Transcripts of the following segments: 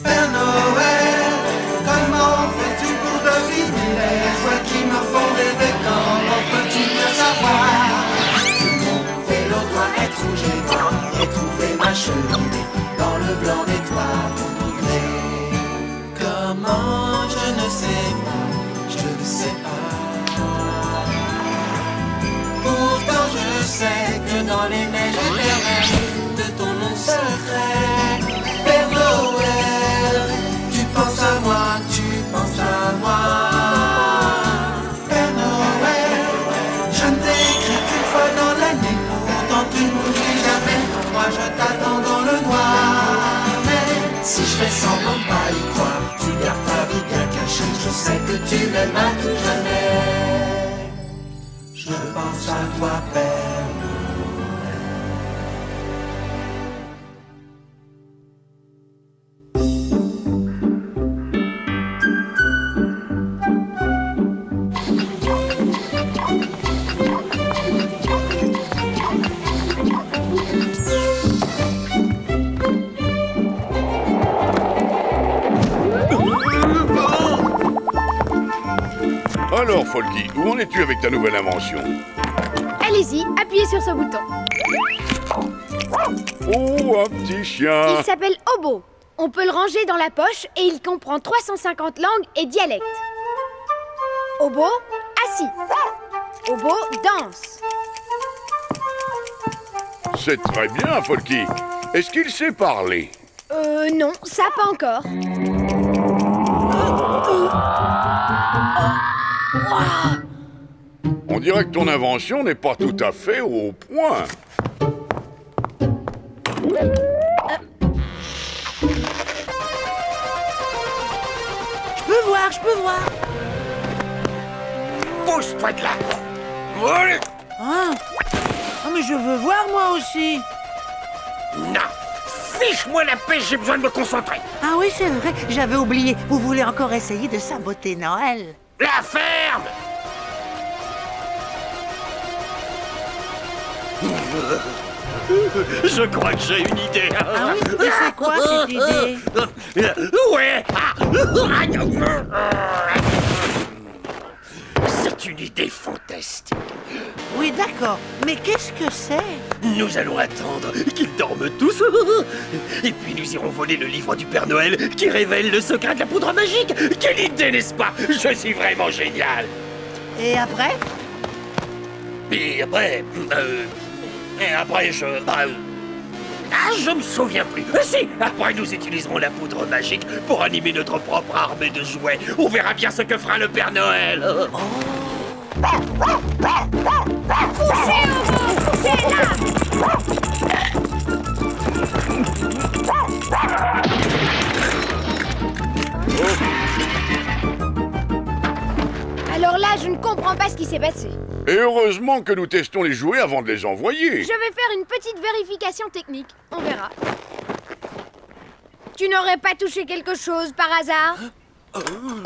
Père Noël, comment fais-tu pour deviner les joies qui me font rêver? Comment peux-tu le savoir? Mon vélo doit être rouge et blanc et trouver ma cheminée dans le blanc des toits d'André. Comment je ne sais pas, je ne sais pas. Pourtant je sais que dans les neiges éternelles de ton nom secret, Père Noël, tu penses à moi, tu penses à moi. Père Noël, je ne t'ai écrit qu'une fois dans l'année, pourtant tu ne m'oublies jamais. Moi je t'attends dans le noir, mais si je fais semblant de pas y croire, tu gardes ta vie bien cachée. Je sais que tu m'aimes à tout jamais. Je pense à toi, Père Noël. Alors, Folky, où en es-tu avec ta nouvelle invention? Allez-y, appuyez sur ce bouton. Oh, un petit chien! Il s'appelle Obo. On peut le ranger dans la poche et il comprend 350 langues et dialectes. Obo, assis. Obo, danse. C'est très bien, Folky. Est-ce qu'il sait parler? Non, ça pas encore. On dirait que ton invention n'est pas tout à fait au point. Je peux voir. Pousse-toi de là. Oui. Ah, mais je veux voir moi aussi. Non. Fiche-moi la paix, j'ai besoin de me concentrer. Ah oui, c'est vrai, j'avais oublié. Vous voulez encore essayer de saboter Noël? La ferme. Je crois que j'ai une idée. Ah oui, mais c'est quoi cette idée? Ouais. C'est une idée fantastique. Oui, d'accord, mais qu'est-ce que c'est? Nous allons attendre qu'ils dorment tous. Et puis nous irons voler le livre du Père Noël qui révèle le secret de la poudre magique. Quelle idée, n'est-ce pas? Je suis vraiment génial. Et après? Et après, je me souviens plus. Si, après nous utiliserons la poudre magique pour animer notre propre armée de jouets. On verra bien ce que fera le Père Noël. Poussez, Obo, poussez là. Alors là, je ne comprends pas ce qui s'est passé. Et heureusement que nous testons les jouets avant de les envoyer. Je vais faire une petite vérification technique. On verra. Tu n'aurais pas touché quelque chose par hasard? Au secours!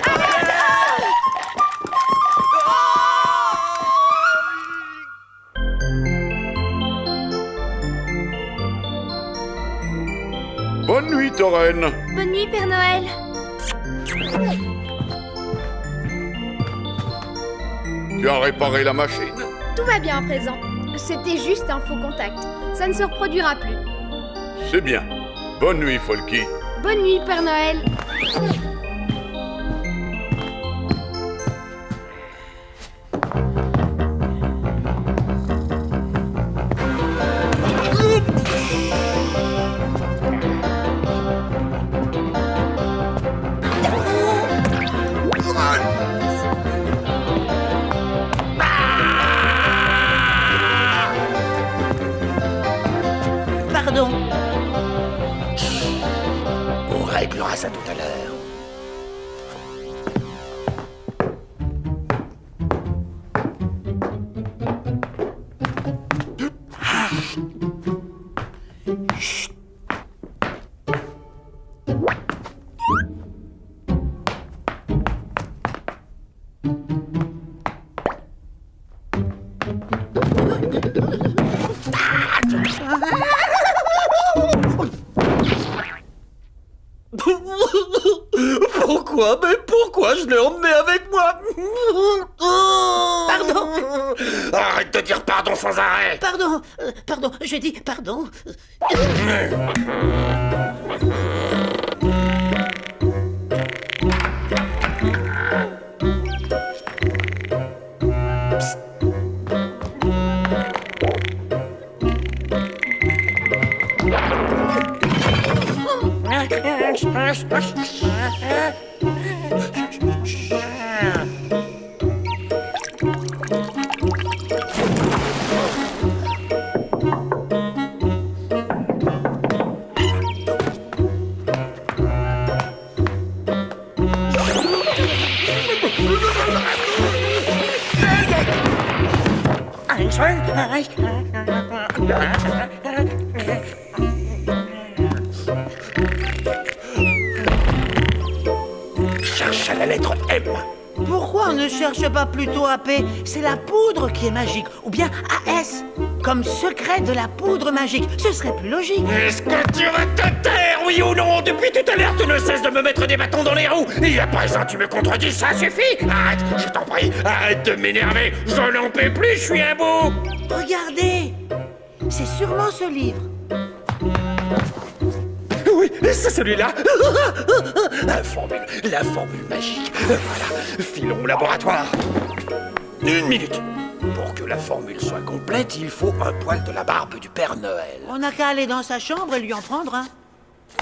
À l'aide! Bonne nuit, Torren. Bonne nuit, Père Noël. Tu as réparé la machine? Tout va bien à présent. C'était juste un faux contact. Ça ne se reproduira plus. C'est bien. Bonne nuit, Folky. Bonne nuit, Père Noël. Pardon. On réglera ça tout à l'heure. pourquoi je l'ai emmené avec moi? Pardon. Arrête de dire pardon sans arrêt. Pardon, je dis pardon. Cherche à la lettre M. Pourquoi on ne cherche pas plutôt à P? C'est la poudre qui est magique. Ou bien à S, comme secret de la poudre magique. Ce serait plus logique. Est-ce que tu vas te taire, oui ou non? Depuis tout à l'heure, tu ne cesses de me mettre des bâtons dans les roues. Et à présent, tu me contredis, ça suffit. Arrête, je t'en prie, arrête de m'énerver. Je n'en peux plus, je suis à bout. Regardez, c'est sûrement ce livre. Oui, c'est celui-là. La formule magique. Voilà, filons au laboratoire. 1 minute. Pour que la formule soit complète, il faut un poil de la barbe du Père Noël. On n'a qu'à aller dans sa chambre et lui en prendre un.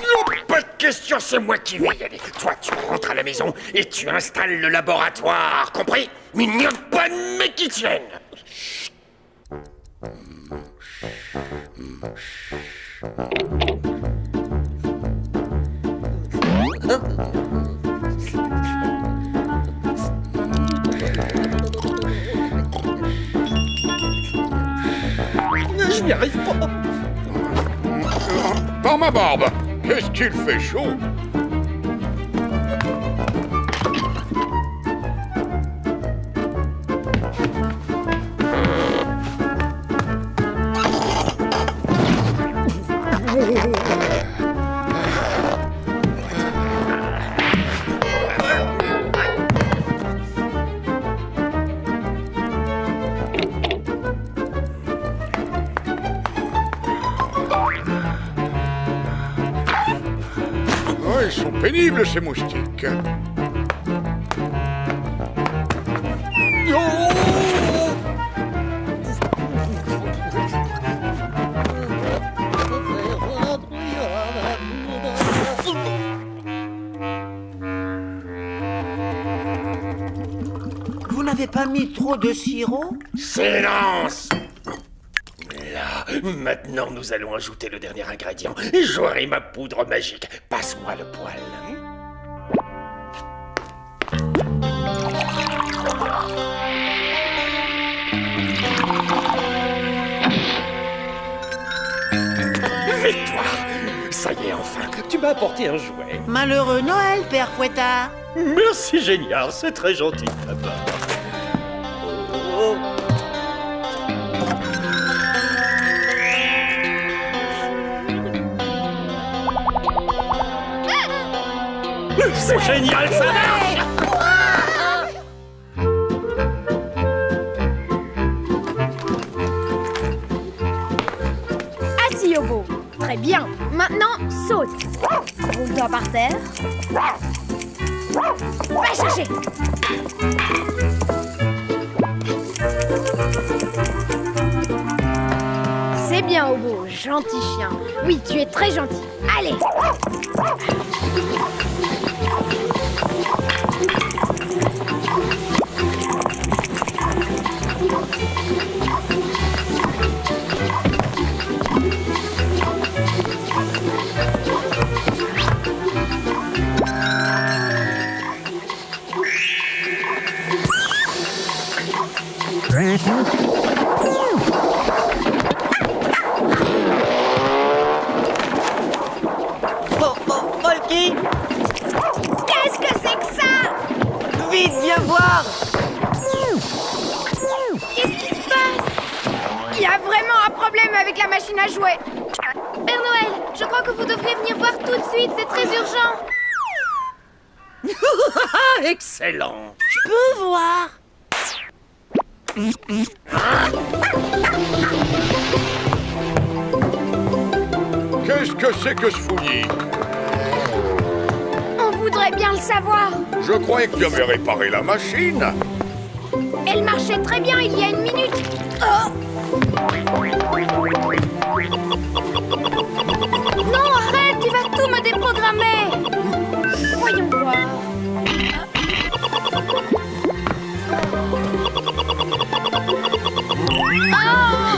Non, pas de question, c'est moi qui vais y aller. Toi, tu rentres à la maison et tu installes le laboratoire, compris? Il n'y a pas de mec qui tienne. Je n'y arrive pas. Par ma barbe, qu'est-ce qu'il fait chaud? Oh, ils sont pénibles, ces moustiques. Vous n'avez pas mis trop de sirop? Silence! Là, maintenant nous allons ajouter le dernier ingrédient. Et j'aurai ma poudre magique. Passe-moi le poil. Victoire! Ça y est, enfin, tu m'as apporté un jouet. Malheureux Noël, Père Fouettard. Merci, Géniard, c'est très gentil de ta part. Oh. C'est génial, ça marche! Assis, Yobo. Très bien. Maintenant, saute. Roule-toi par terre. Va chercher. C'est bien, Obo. Gentil chien. Oui, tu es très gentil. Allez. Folky, Qu'est-ce que c'est que ça? vite, viens voir. Qu'est-ce qui se passe? Il y a vraiment un problème avec la machine à jouer. Père Noël, je crois que vous devriez venir voir tout de suite, c'est très urgent. Excellent. Je peux voir? Qu'est-ce que c'est que ce fouillis? On voudrait bien le savoir. Je croyais que tu avais réparé la machine. Elle marchait très bien il y a une minute. Oh! Non, arrête, tu vas tout me déprogrammer. Voyons voir. Ah!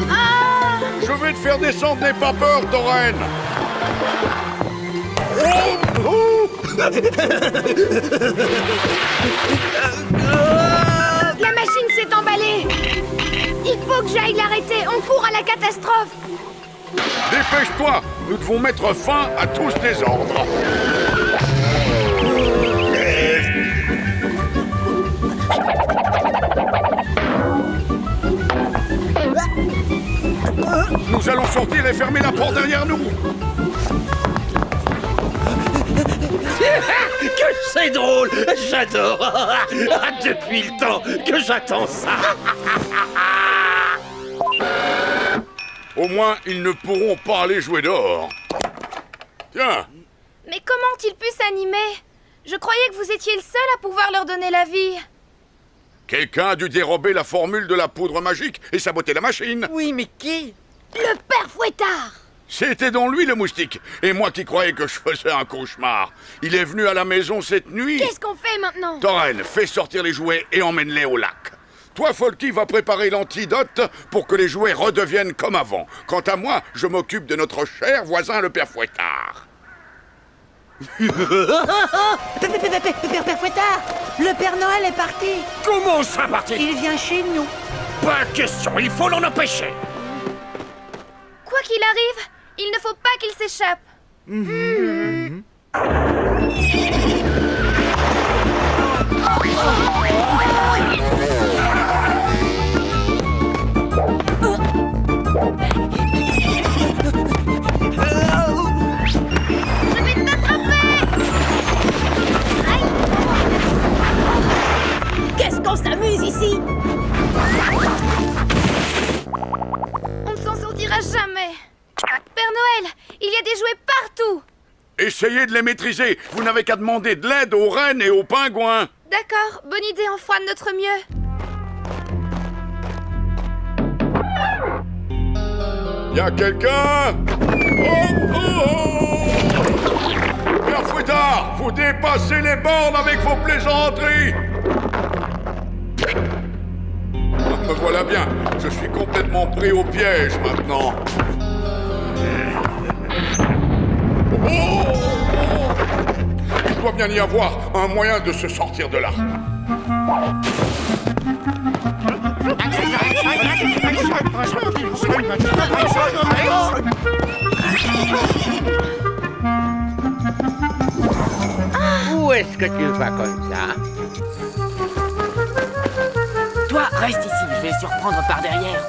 Ah! Je vais te faire descendre, n'aie pas peur, Tauren. La machine s'est emballée. Il faut que j'aille l'arrêter. On court à la catastrophe. Dépêche-toi, nous devons mettre fin à tout ce désordre. Nous allons sortir et fermer la porte derrière nous. Que c'est drôle. J'adore. Depuis le temps que j'attends ça. Au moins, ils ne pourront pas aller jouer dehors. Tiens, Mais comment ont-ils pu s'animer? Je croyais que vous étiez le seul à pouvoir leur donner la vie. quelqu'un a dû dérober la formule de la poudre magique et saboter la machine. Oui, mais qui? Le père Fouettard. C'était donc lui le moustique. Et moi qui croyais que je faisais un cauchemar. Il est venu à la maison cette nuit. Qu'est-ce qu'on fait maintenant? Tauren, fais sortir les jouets et emmène-les au lac. Toi, Folky, va préparer l'antidote pour que les jouets redeviennent comme avant. Quant à moi, je m'occupe de notre cher voisin le père Fouettard. Père Fouettard, le Père Noël est parti. Comment ça, parti? Il vient chez nous. Pas question, il faut l'en empêcher. Quoi qu'il arrive, il ne faut pas qu'il s'échappe. Je vais t'attraper. Qu'est-ce qu'on s'amuse ici? On ne s'en sortira jamais. Père Noël, il y a des jouets partout. Essayez de les maîtriser. Vous n'avez qu'à demander de l'aide aux rennes et aux pingouins. D'accord, bonne idée, on fera de notre mieux. Y a quelqu'un? Oh! Père Fouettard, vous dépassez les bornes avec vos plaisanteries. Me voilà bien. Je suis complètement pris au piège maintenant. Il doit bien y avoir un moyen de se sortir de là. Où est-ce que tu vas comme ça? Toi, reste ici, je vais surprendre par derrière.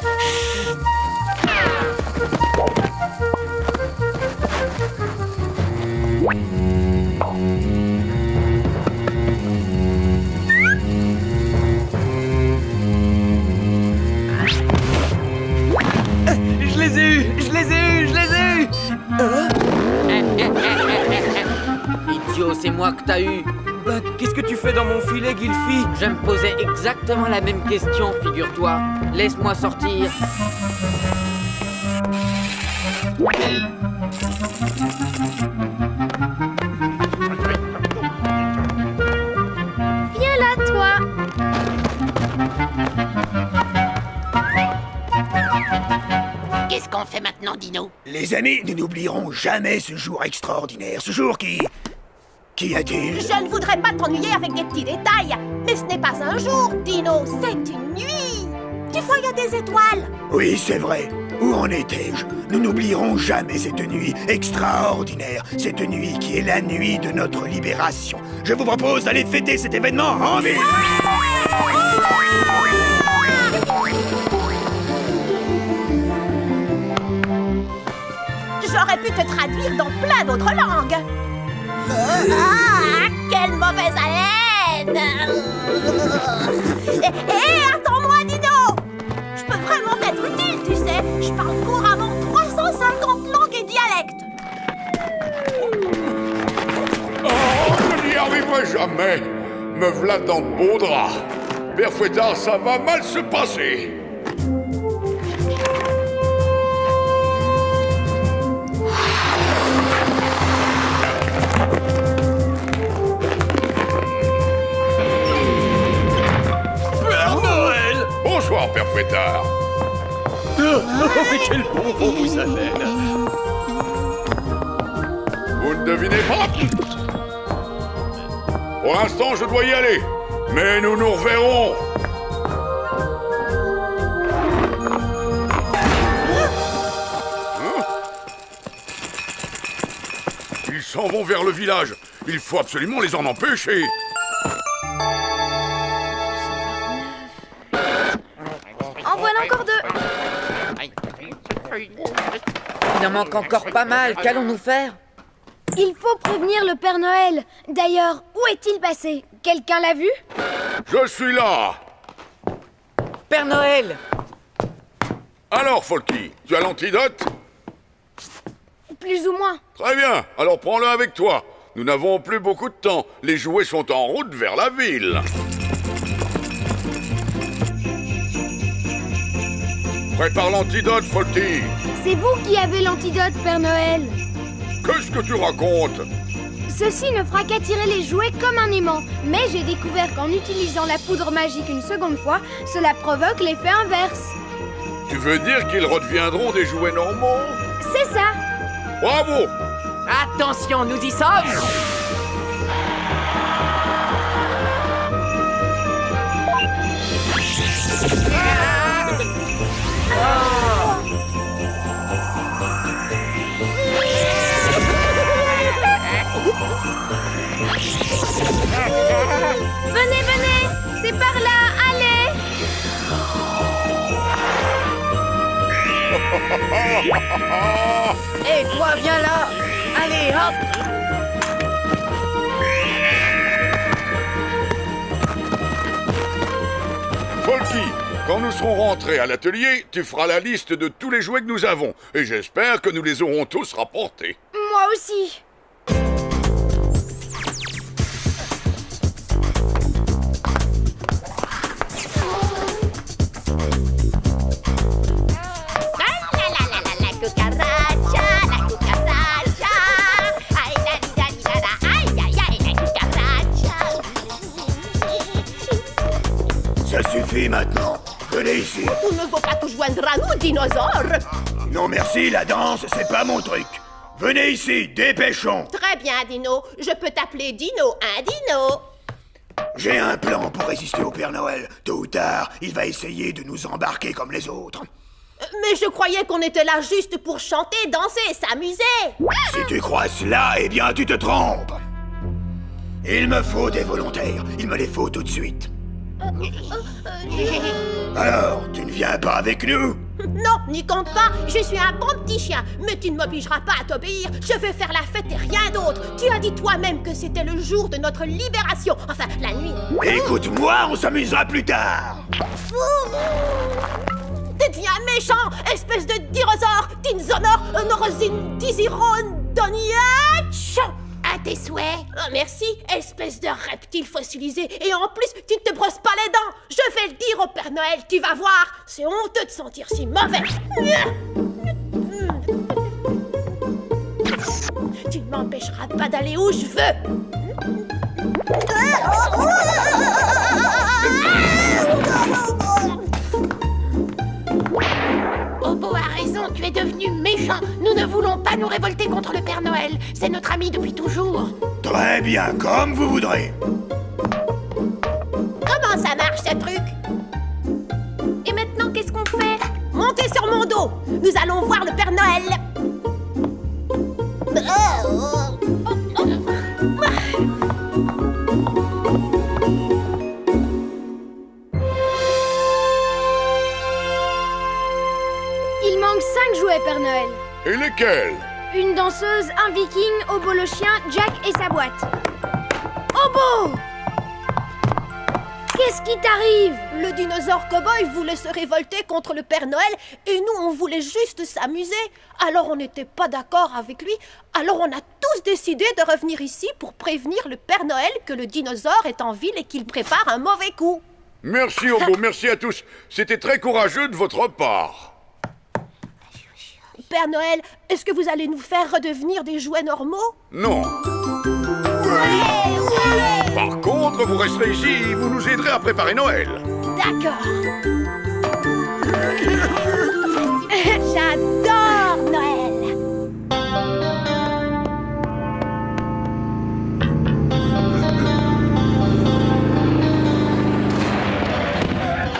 Je les ai eus! Je les ai eus! Je les ai eus! Idiot, c'est moi que t'as eu! Bah, qu'est-ce que tu fais dans mon filet, Gilfy? Je me posais exactement la même question, figure-toi. Laisse-moi sortir. Viens là, toi. Qu'est-ce qu'on fait maintenant, Dino? Les amis, nous n'oublierons jamais ce jour extraordinaire, ce jour qui a-t-il? Je ne voudrais pas t'ennuyer avec des petits détails, mais ce n'est pas un jour, Dino, c'est une nuit. Tu vois, il y a des étoiles. Oui, c'est vrai. Où en étais-je? Nous n'oublierons jamais cette nuit extraordinaire, cette nuit qui est la nuit de notre libération. Je vous propose d'aller fêter cet événement en ville. J'aurais pu te traduire dans plein d'autres langues. Ah, quelle mauvaise haleine! Hé, attends-moi, Dino! Je peux vraiment être utile, tu sais. Je parle couramment 350 langues et dialectes. Oh, je n'y arriverai jamais. Me v'là dans de beaux draps. Père Fouettard, ça va mal se passer. Père Noël! Bonsoir, Père Fouettard. Mais quel bon vent vous amène! Vous ne devinez pas? Pour l'instant, je dois y aller. Mais nous nous reverrons. Hein? Ils s'en vont vers le village. Il faut absolument les en empêcher. En voilà encore deux. Il en manque encore pas mal. Qu'allons-nous faire? Il faut prévenir le Père Noël. D'ailleurs, où est-il passé? Quelqu'un l'a vu? Je suis là. Père Noël! Alors, Folky, tu as l'antidote? Plus ou moins. Très bien, alors prends-le avec toi. Nous n'avons plus beaucoup de temps. Les jouets sont en route vers la ville. Prépare l'antidote, Folky. C'est vous qui avez l'antidote, Père Noël. Qu'est-ce que tu racontes? Ceci ne fera qu'attirer les jouets comme un aimant. Mais j'ai découvert qu'en utilisant la poudre magique une seconde fois, cela provoque l'effet inverse. Tu veux dire qu'ils redeviendront des jouets normaux? C'est ça. Bravo! Attention, nous y sommes! Venez, venez. C'est par là. Allez. Et toi, viens là! Allez, hop! Folky, quand nous serons rentrés à l'atelier, tu feras la liste de tous les jouets que nous avons. Et j'espère que nous les aurons tous rapportés. Moi aussi. La cucaracha, la cucaracha. Aïe, aïe, aïe, aïe, la cucaracha. Ça suffit maintenant. Venez ici. Tu ne veux pas te joindre à nous, dinosaure? Non merci, la danse, c'est pas mon truc. Venez ici, dépêchons. Très bien, Dino. Je peux t'appeler Dino, hein, Dino? J'ai un plan pour résister au Père Noël. Tôt ou tard, il va essayer de nous embarquer comme les autres. Mais je croyais qu'on était là juste pour chanter, danser, s'amuser. Si tu crois cela, eh bien tu te trompes. Il me faut des volontaires. Il me les faut tout de suite. Alors, tu ne viens pas avec nous? Non, n'y compte pas. Je suis un bon petit chien. Mais tu ne m'obligeras pas à t'obéir. Je veux faire la fête et rien d'autre. Tu as dit toi-même que c'était le jour de notre libération. Enfin, la nuit. Écoute-moi, on s'amusera plus tard. Tu deviens méchant, espèce de dinosaure, Tinzonor, Norozin, Diziron, Doniach. À tes souhaits. Oh, merci, espèce de reptile fossilisé. Et en plus, tu ne te brosses pas les dents. Je vais le dire au Père Noël, tu vas voir. C'est honteux de sentir si mauvais. Tu ne m'empêcheras pas d'aller où je veux. Obo a raison, tu es devenu méchant. Nous ne voulons pas nous révolter contre le Père Noël. C'est notre ami depuis toujours. Très bien, comme vous voudrez. Comment ça marche ce truc? Et maintenant, qu'est-ce qu'on fait? Montez sur mon dos. Nous allons voir le Père Noël. Il manque 5 jouets, Père Noël. Et lesquels? une danseuse, un viking, Obo le chien, Jack et sa boîte. Obo! Qu'est-ce qui t'arrive? Le dinosaure cow-boy voulait se révolter contre le Père Noël et nous, on voulait juste s'amuser. Alors on n'était pas d'accord avec lui. Alors on a tous décidé de revenir ici pour prévenir le Père Noël que le dinosaure est en ville et qu'il prépare un mauvais coup. Merci, Obo, merci à tous. C'était très courageux de votre part. Père Noël, est-ce que vous allez nous faire redevenir des jouets normaux? Non. Par contre, vous resterez ici et vous nous aiderez à préparer Noël. D'accord. J'adore Noël.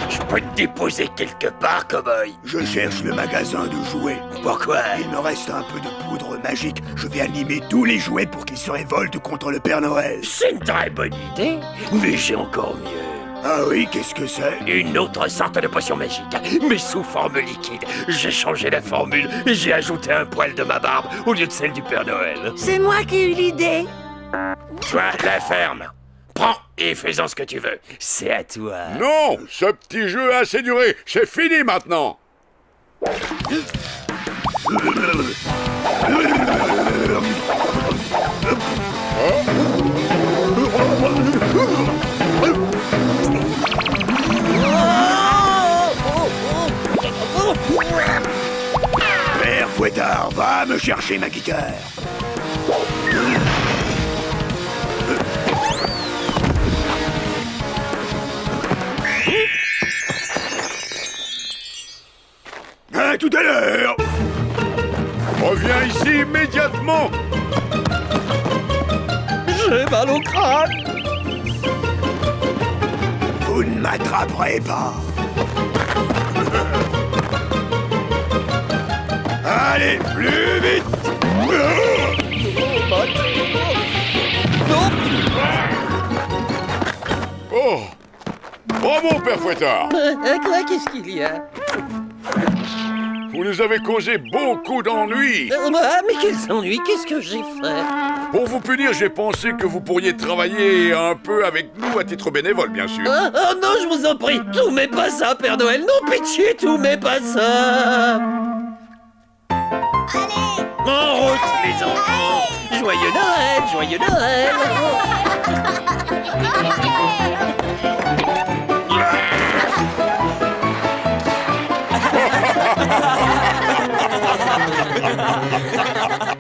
Je peux te déposer quelque part, cow-boy? Je cherche le magasin de jouets. Pourquoi? Il me reste un peu de poudre magique. Je vais animer tous les jouets pour qu'ils se révoltent contre le Père Noël. C'est une très bonne idée, mais j'ai encore mieux. Ah oui, qu'est-ce que c'est? Une autre sorte de potion magique, mais sous forme liquide. J'ai changé la formule et j'ai ajouté un poil de ma barbe au lieu de celle du Père Noël. C'est moi qui ai eu l'idée. Toi, la ferme. Prends et fais-en ce que tu veux. C'est à toi. Non, ce petit jeu a assez duré. C'est fini maintenant. Père Fouettard, va me chercher ma guitare. À tout à l'heure. Reviens ici immédiatement. J'ai mal au crâne. Vous ne m'attraperez pas. Allez, plus vite. Oh, bravo, Père Fouettard. Quoi, qu'est-ce qu'il y a? Vous nous avez causé beaucoup d'ennuis. Mais quels ennuis? Qu'est-ce que j'ai fait? Pour vous punir, j'ai pensé que vous pourriez travailler un peu avec nous à titre bénévole, bien sûr. Oh non, je vous en prie, tout mais pas ça, Père Noël. Non, pitié, tout mais pas ça. Allez. En route, les enfants. Joyeux Noël, joyeux Noël. Ha ha ha ha!